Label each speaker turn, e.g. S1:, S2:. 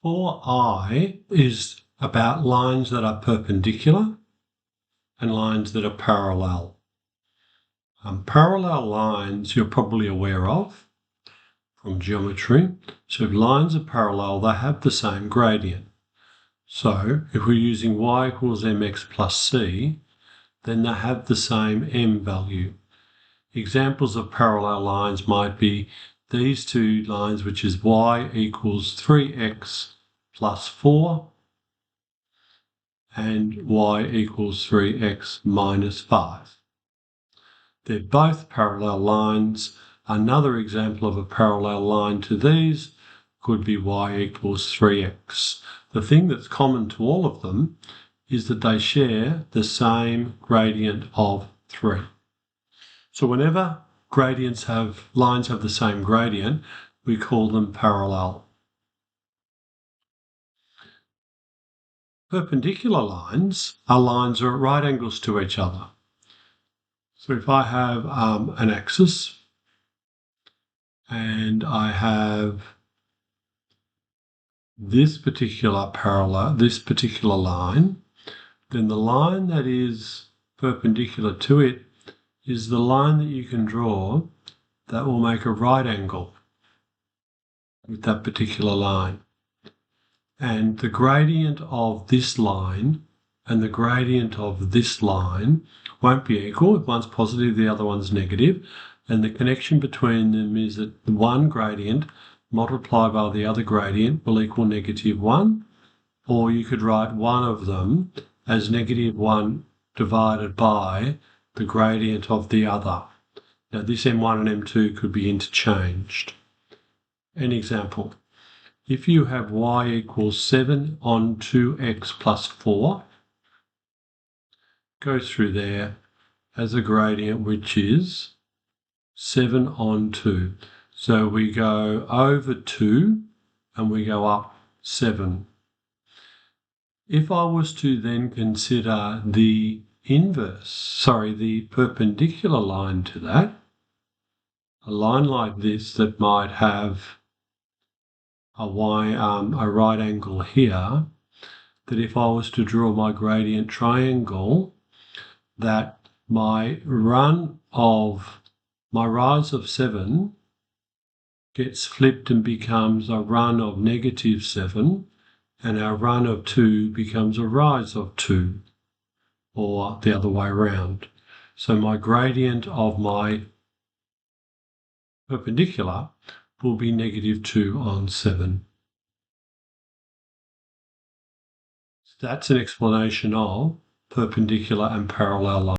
S1: 4i is about lines that are perpendicular and lines that are parallel. Parallel lines you're probably aware of from geometry. So if lines are parallel, they have the same gradient. So if we're using y equals mx plus c, then they have the same m value. Examples of parallel lines might be these two lines, which is y equals 3x plus 4 and y equals 3x minus 5. They're both parallel lines. Another example of a parallel line to these could be y equals 3x. The thing that's common to all of them is that they share the same gradient of 3. So whenever lines have the same gradient, we call them parallel. Perpendicular lines are lines that are at right angles to each other. So if I have an axis and I have this particular line, then the line that is perpendicular to it is the line that you can draw that will make a right angle with that particular line. And the gradient of this line and the gradient of this line won't be equal. If one's positive, the other one's negative. And the connection between them is that the one gradient multiplied by the other gradient will equal -1. Or you could write one of them as -1 divided by the gradient of the other. Now this m1 and m2 could be interchanged. An example. If you have y equals 7 on 2x plus 4, go through there as a gradient which is 7 on 2. So we go over 2 and we go up 7. If I was to then consider the perpendicular line to that, a line like this that might have a right angle here, that if I was to draw my gradient triangle, that my rise of 7 gets flipped and becomes a run of -7, and our run of 2 becomes a rise of 2, or the other way around. So my gradient of my perpendicular will be -2 on 7. So that's an explanation of perpendicular and parallel lines.